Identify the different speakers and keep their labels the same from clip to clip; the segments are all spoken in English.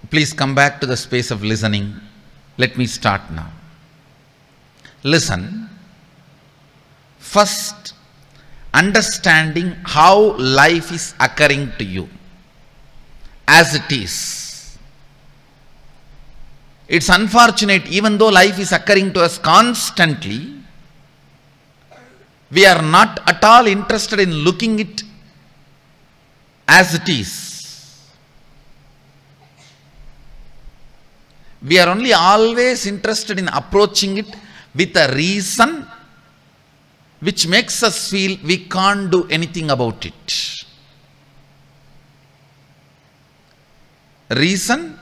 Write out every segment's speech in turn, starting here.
Speaker 1: Please come back to the space of listening. Let me start now. Listen. First, understanding how life is occurring to you as it is. It's unfortunate, even though life is occurring to us constantly, we are not at all interested in looking it as it is. We are only always interested in approaching it with a reason which makes us feel we can't do anything about it. Reason,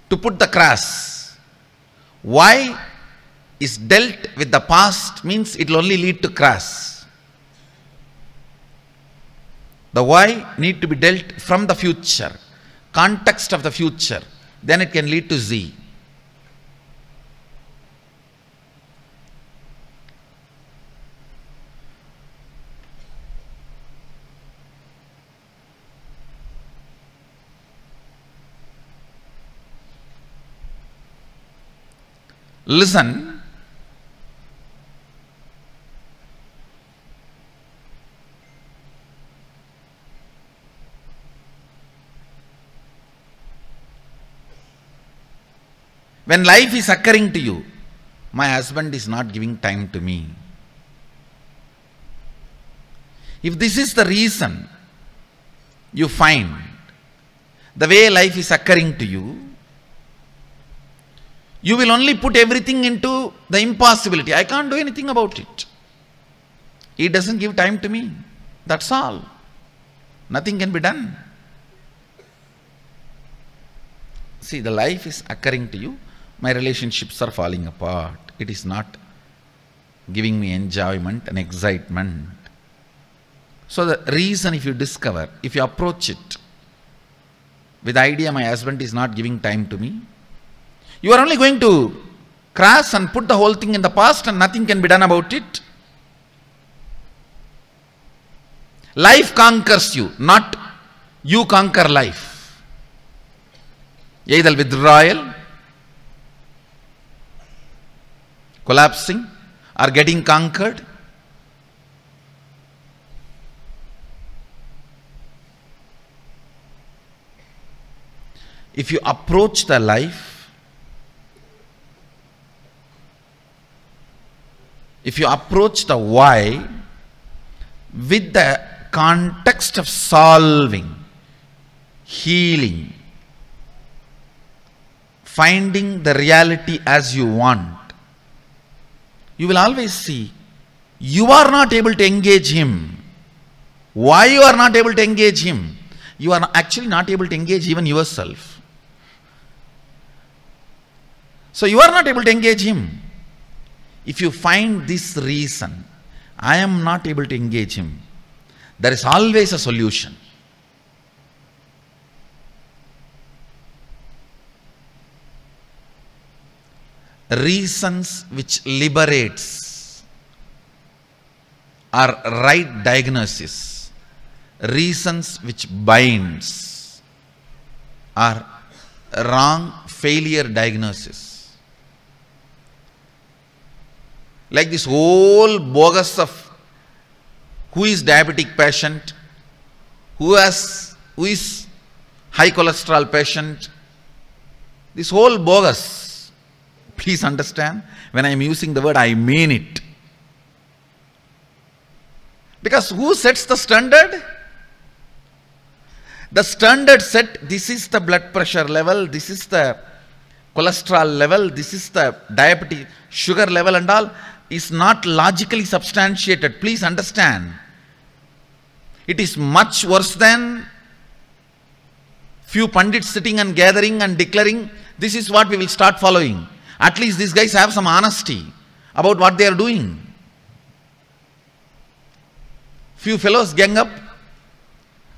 Speaker 1: to put the cross. Why is dealt with the past means it will only lead to cross. The why need to be dealt from the future, context of the future. Then it can lead to Z. Listen. When life is occurring to you, my husband is not giving time to me. If this is the reason you find, the way life is occurring to you, you will only put everything into the impossibility. I can't do anything about it. He doesn't give time to me. That's all. Nothing can be done. See, the life is occurring to you. My relationships are falling apart. It is not giving me enjoyment and excitement. So the reason, if you discover, if you approach it with the idea my husband is not giving time to me, you are only going to cross and put the whole thing in the past and nothing can be done about it. Life conquers you, not you conquer life. Either withdrawal, collapsing, or getting conquered. If you approach the life, if you approach the why with the context of solving, healing, finding the reality as you want, you will always see you are not able to engage him. Why you are not able to engage him? You are actually not able to engage even yourself. So you are not able to engage him. If you find this reason, I am not able to engage him, there is always a solution. Reasons which liberates are right diagnosis. Reasons which binds are wrong failure diagnosis. Like this whole bogus of who is diabetic patient, who is high cholesterol patient, this whole bogus. Please understand, when I am using the word, I mean it. Because who sets the standard? The standard set, this is the blood pressure level, this is the cholesterol level, this is the diabetic sugar level and all, is not logically substantiated. Please understand. It is much worse than few pandits sitting and gathering and declaring, this is what we will start following. At least these guys have some honesty about what they are doing. Few fellows gang up,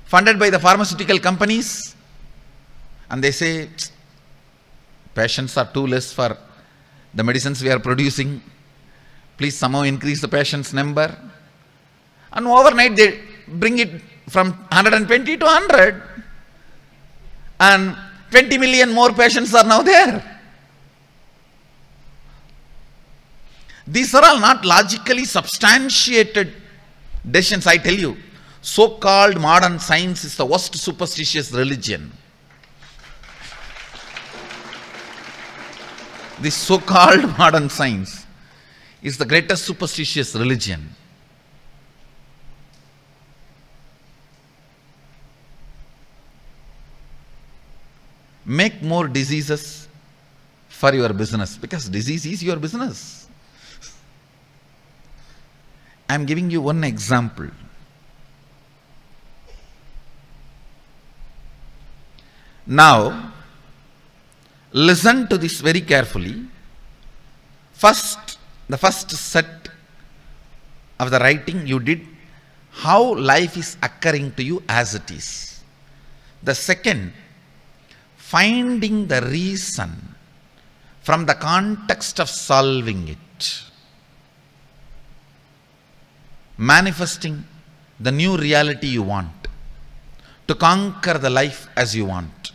Speaker 1: funded by the pharmaceutical companies, and they say, patients are too less for the medicines we are producing. Please somehow increase the patients' number. And overnight they bring it from 120 to 100. And 20 million more patients are now there. These are all not logically substantiated decisions, I tell you. So-called modern science is the worst superstitious religion. This so-called modern science is the greatest superstitious religion. Make more diseases for your business, because disease is your business. I am giving you one example. Now, listen to this very carefully. First, the first set of the writing you did, how life is occurring to you as it is. The second, finding the reason from the context of solving it. Manifesting the new reality you want, to conquer the life as you want.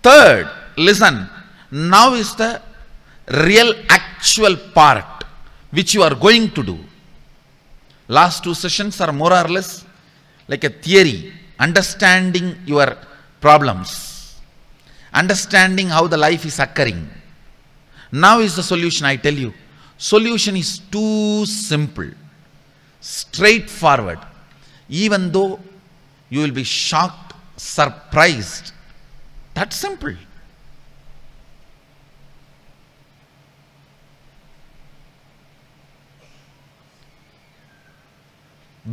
Speaker 1: Third, listen, now is the real actual part which you are going to do. Last two sessions are more or less like a theory, understanding your problems, understanding how the life is occurring. Now is the solution, I tell you. Solution is too simple, straightforward. Even though you will be shocked, surprised, that's simple.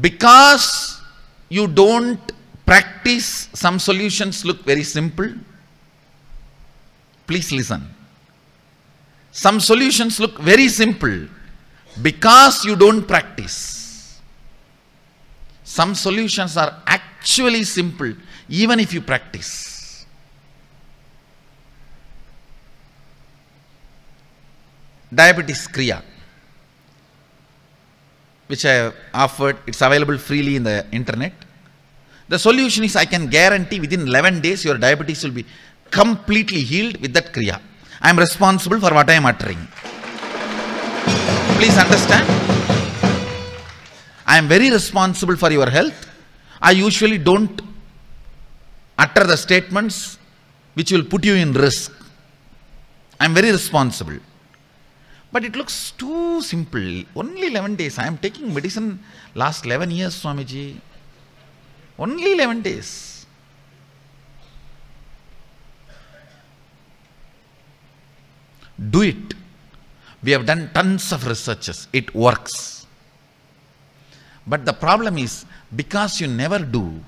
Speaker 1: Because you don't practice, some solutions look very simple. Please listen. Some solutions look very simple because you don't practice. Some solutions are actually simple even if you practice. Diabetes Kriya, which I have offered, it's available freely in the internet. The solution is, I can guarantee within 11 days your diabetes will be completely healed with that Kriya. I am responsible for what I am uttering. Please understand. I am very responsible for your health. I usually don't utter the statements which will put you in risk. I am very responsible. But it looks too simple. Only 11 days. I am taking medicine last 11 years, Swamiji. Only 11 days. Do it. We have done tons of researches. It works. But the problem is, because you never do,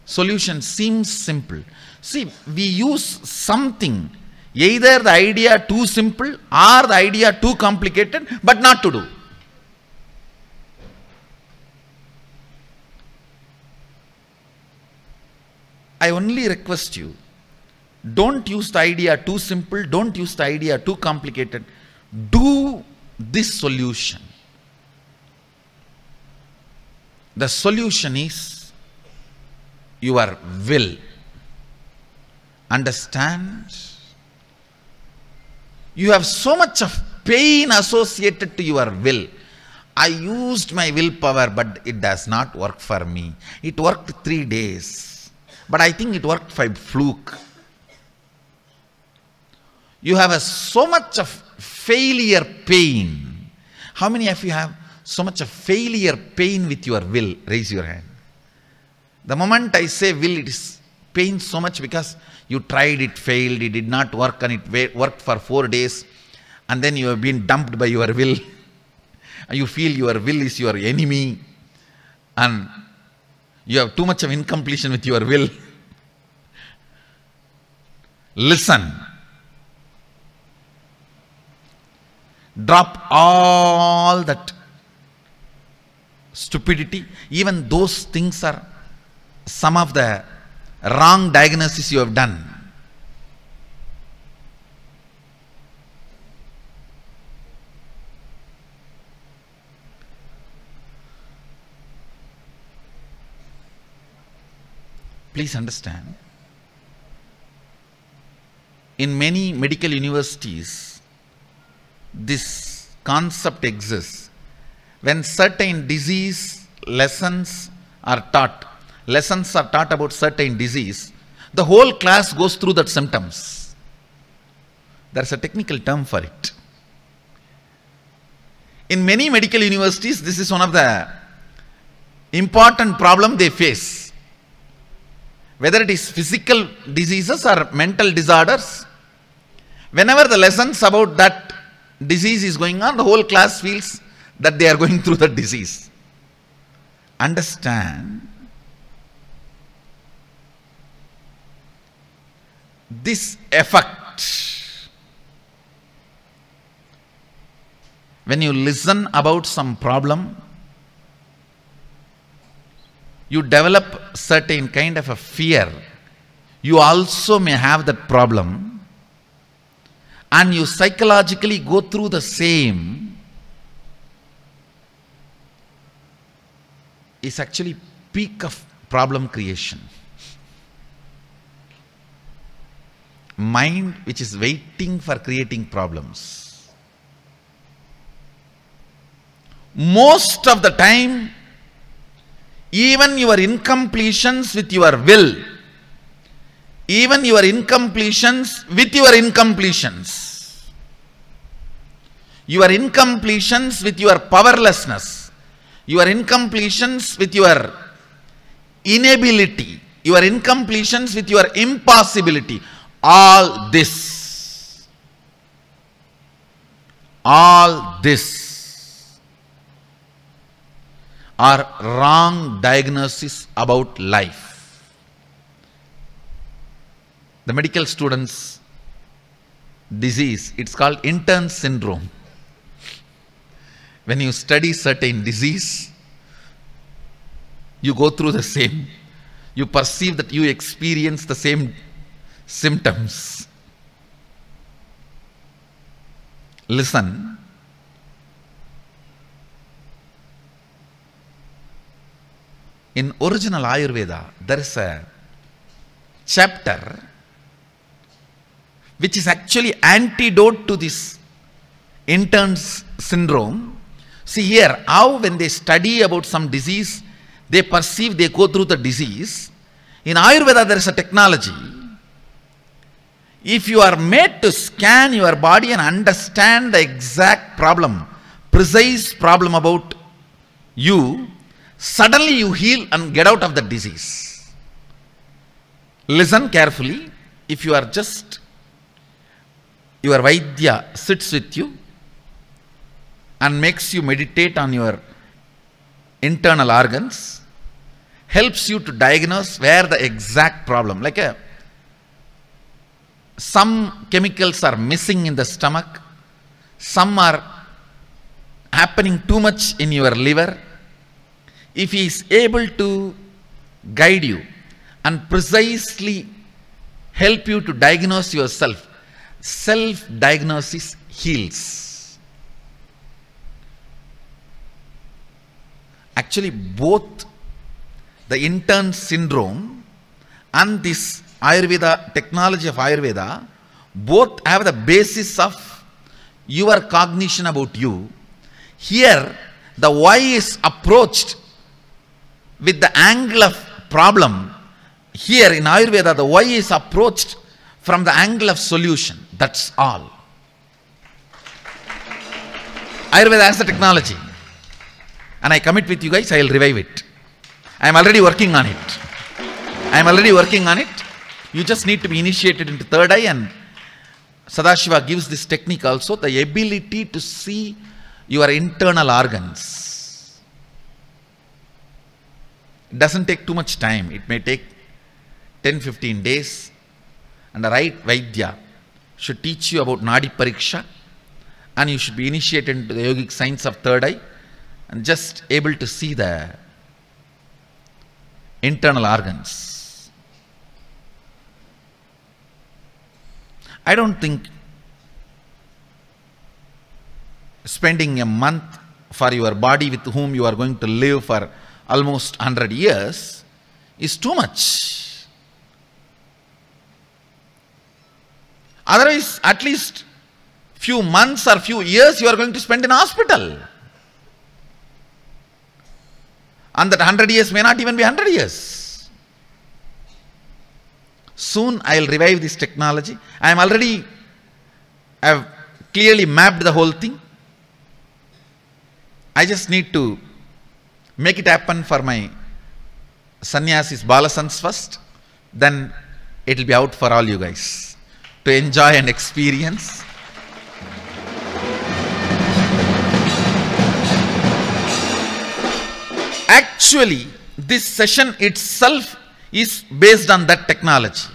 Speaker 1: solution seems simple. See, we use something, either the idea too simple or the idea too complicated, but not to do. I only request you, don't use the idea too simple, don't use the idea too complicated. Do this solution. The solution is your will. Understand? You have so much of pain associated to your will. I used my willpower, but it does not work for me. It worked 3 days, but I think it worked by fluke. You have so much of failure pain. How many of you have so much of failure pain with your will? Raise your hand. The moment I say will, it is pain so much because you tried, it failed, it did not work, and it worked for 4 days, and then you have been dumped by your will. You feel your will is your enemy, and you have too much of incompletion with your will. Listen. Drop all that stupidity. Even those things are some of the wrong diagnosis you have done. Please understand, in many medical universities, this concept exists. When certain disease lessons are taught about certain disease, the whole class goes through that symptoms. There's a technical term for it. In many medical universities, this is one of the important problem they face. Whether it is physical diseases or mental disorders, whenever the lessons about that disease is going on, the whole class feels that they are going through the disease. Understand, this effect, when you listen about some problem, you develop certain kind of a fear. You also may have that problem, and you psychologically go through the same, is actually peak of problem creation. Mind which is waiting for creating problems. Most of the time, even your incompletions with your will, even your incompletions with your incompletions, your incompletions with your powerlessness, your incompletions with your inability, your incompletions with your impossibility, all this are wrong diagnosis about life. The medical students' disease, it's called intern syndrome. When you study certain disease, you go through the same. You perceive that you experience the same symptoms. Listen. In original Ayurveda, there is a chapter which is actually antidote to this intern syndrome. See here, how when they study about some disease, they perceive, they go through the disease. In Ayurveda, there is a technology. If you are made to scan your body and understand the exact problem, precise problem about you, suddenly you heal and get out of the disease. Listen carefully. If you are just, your Vaidya sits with you and makes you meditate on your internal organs, helps you to diagnose where the exact problem, like some chemicals are missing in the stomach, some are happening too much in your liver. If he is able to guide you and precisely help you to diagnose yourself, self-diagnosis heals. Actually, both the intern syndrome and this Ayurveda, technology of Ayurveda, both have the basis of your cognition about you. Here, the why is approached with the angle of problem. Here in Ayurveda, the why is approached from the angle of solution. That's all. Ayurveda has the technology. And I commit with you guys, I will revive it. I am already working on it. You just need to be initiated into third eye, and Sadashiva gives this technique also, the ability to see your internal organs. It doesn't take too much time. It may take 10-15 days, and the right Vaidya should teach you about Nadi Pariksha, and you should be initiated into the yogic science of third eye and just able to see the internal organs. I don't think spending a month for your body with whom you are going to live for almost 100 years is too much. Otherwise, at least few months or few years you are going to spend in hospital. And that 100 years may not even be 100 years. Soon I will revive this technology. I have clearly mapped the whole thing. I just need to make it happen for my sannyasis, balasans first. Then it will be out for all you guys to enjoy and experience. Actually, this session itself is based on that technology.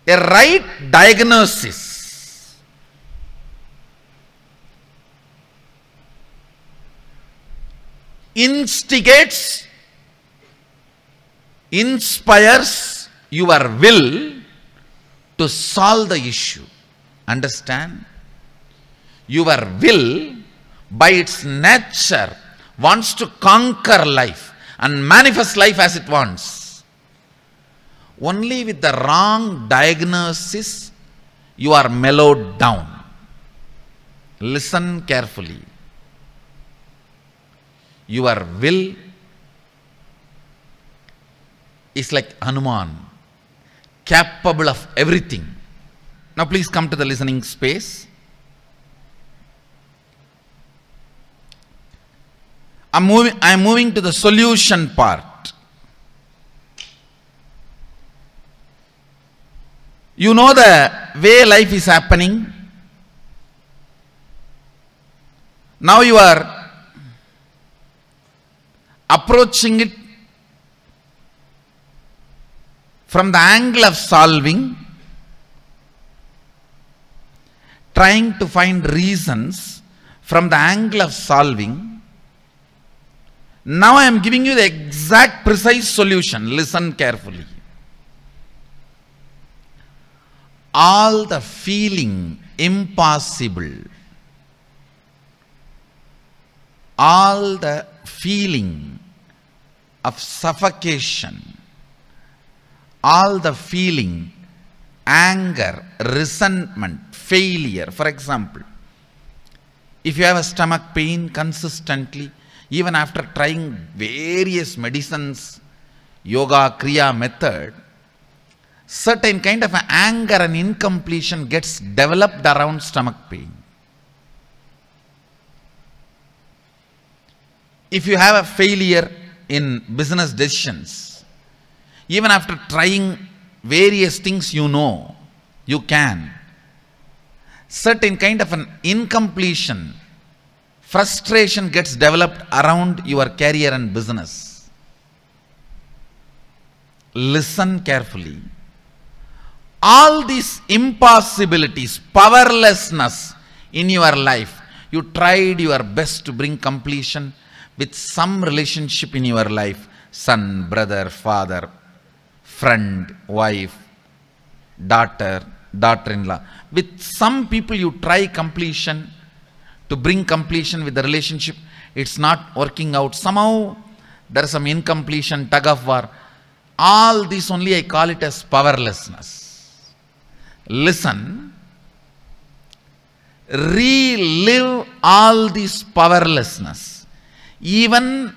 Speaker 1: A right diagnosis instigates, inspires your will to solve the issue. Understand? Your will, by its nature, wants to conquer life and manifest life as it wants. Only with the wrong diagnosis, you are mellowed down. Listen carefully. Your will is like Hanuman, capable of everything. Now please come to the listening space. I am moving to the solution part. You know the way life is happening. Now you are approaching it from the angle of solving, trying to find reasons from the angle of solving. Now I am giving you the exact precise solution. Listen carefully. All the feeling impossible, all the feeling of suffocation, all the feeling, anger, resentment, failure. For example, if you have a stomach pain consistently, even after trying various medicines, yoga, kriya method, certain kind of anger and incompletion gets developed around stomach pain. If you have a failure in business decisions, even after trying various things you can, certain kind of an incompletion, frustration gets developed around your career and business. Listen carefully. All these impossibilities, powerlessness in your life, you tried your best to bring completion with some relationship in your life, son, brother, father, friend, wife, daughter, daughter-in-law. With some people you try completion, to bring completion with the relationship, it's not working out. Somehow there is some incompletion, tug of war. All this only I call it as powerlessness. Listen. Relive all this powerlessness. Even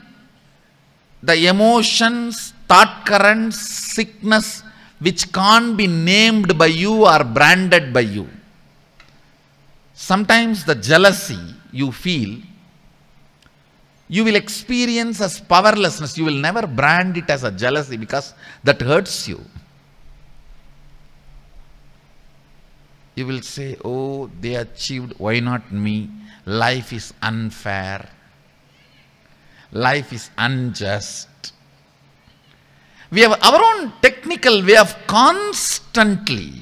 Speaker 1: the emotions, thought currents, sickness which can't be named by you or branded by you. Sometimes the jealousy you feel, you will experience as powerlessness. You will never brand it as a jealousy because that hurts you. You will say, oh, they achieved, why not me? Life is unfair. Life is unjust. We have our own technical way of constantly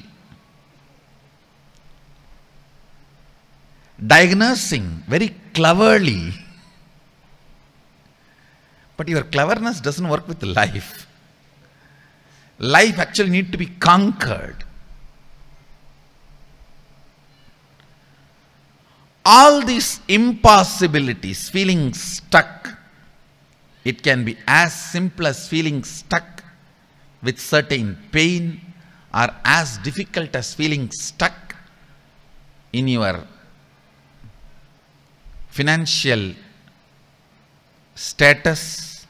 Speaker 1: diagnosing very cleverly. But your cleverness doesn't work with life. Life actually needs to be conquered. All these impossibilities, feeling stuck, it can be as simple as feeling stuck with certain pain are as difficult as feeling stuck in your financial status,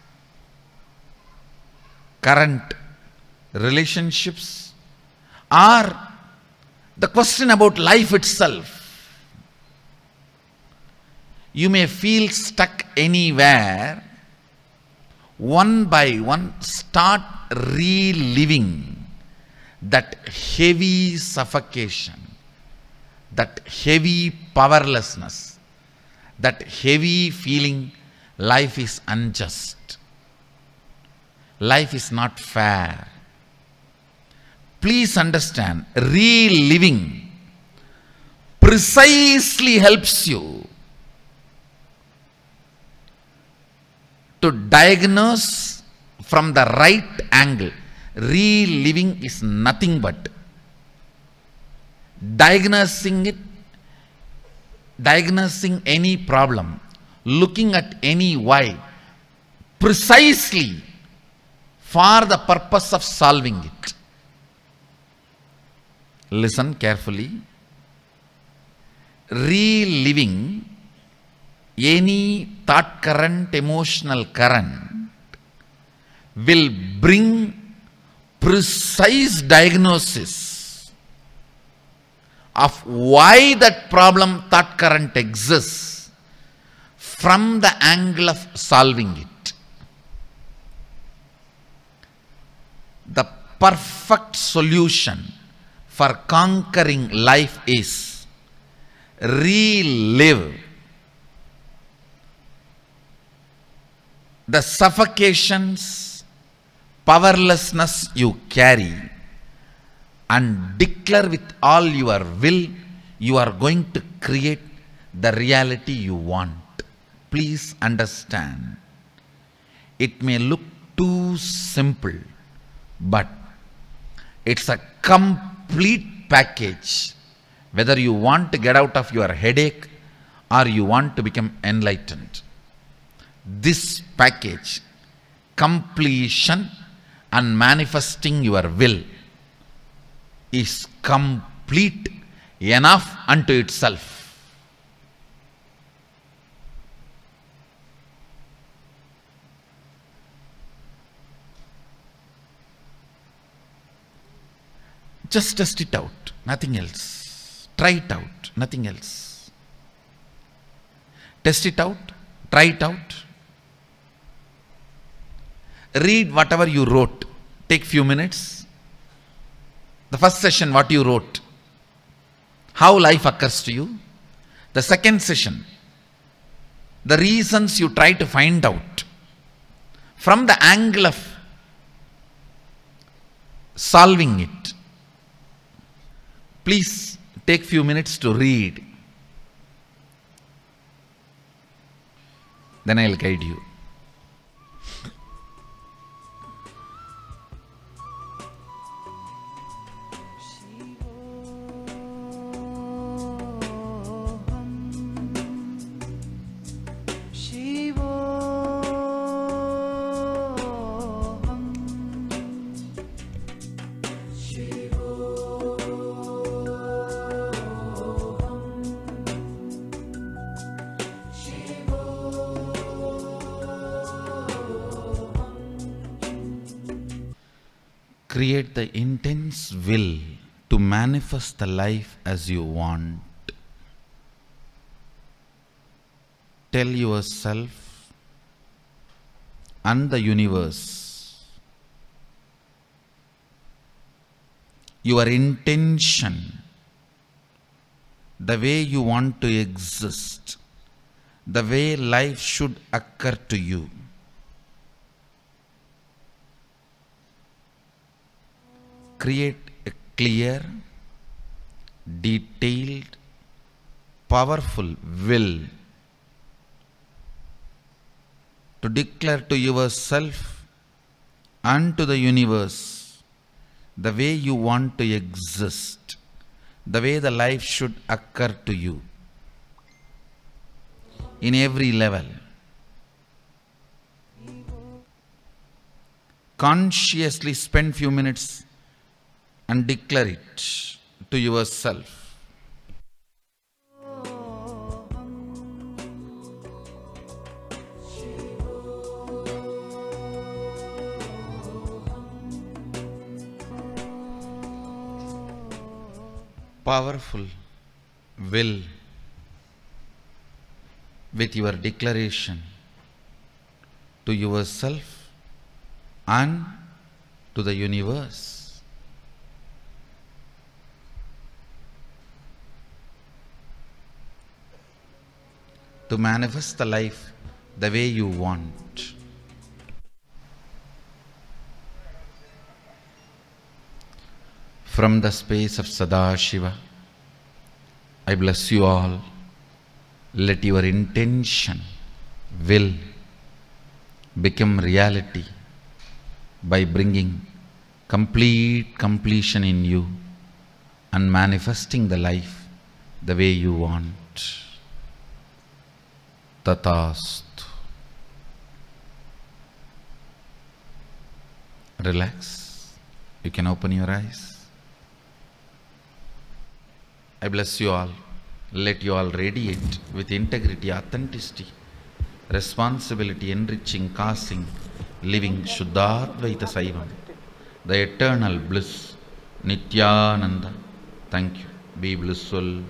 Speaker 1: current relationships, or the question about life itself. You may feel stuck anywhere. One by one, start reliving that heavy suffocation, that heavy powerlessness, that heavy feeling life is unjust, life is not fair. Please understand, reliving precisely helps you to diagnose from the right angle. Reliving is nothing but diagnosing any problem, looking at any why, precisely for the purpose of solving it. Listen carefully. Reliving any thought current, emotional current will bring precise diagnosis of why that problem thought current exists from the angle of solving it. The perfect solution for conquering life is relive the suffocations, powerlessness you carry, and declare with all your will you are going to create the reality you want. Please understand, it may look too simple, but it's a complete package. Whether you want to get out of your headache or you want to become enlightened, this package, completion and manifesting your will, is complete enough unto itself. Just test it out, nothing else. Try it out, nothing else. Test it out, try it out. Read whatever you wrote. Take few minutes. The first session, what you wrote, how life occurs to you. The second session, the reasons you try to find out from the angle of solving it. Please take few minutes to read. Then I will guide you. Create the intense will to manifest the life as you want. Tell yourself and the universe your intention, the way you want to exist, the way life should occur to you. Create a clear, detailed, powerful will to declare to yourself and to the universe the way you want to exist, the way the life should occur to you in every level. Consciously spend few minutes and declare it to yourself. Powerful will with your declaration to yourself and to the universe. To manifest the life the way you want. From the space of Sadashiva, I bless you all. Let your intention, will, become reality by bringing complete completion in you and manifesting the life the way you want. Tathastu. Relax. You can open your eyes. I bless you all. Let you all radiate with integrity, authenticity, responsibility, enriching, causing, living Shuddhadvaita Saivam, the eternal bliss, Nityananda. Thank you. Be blissful.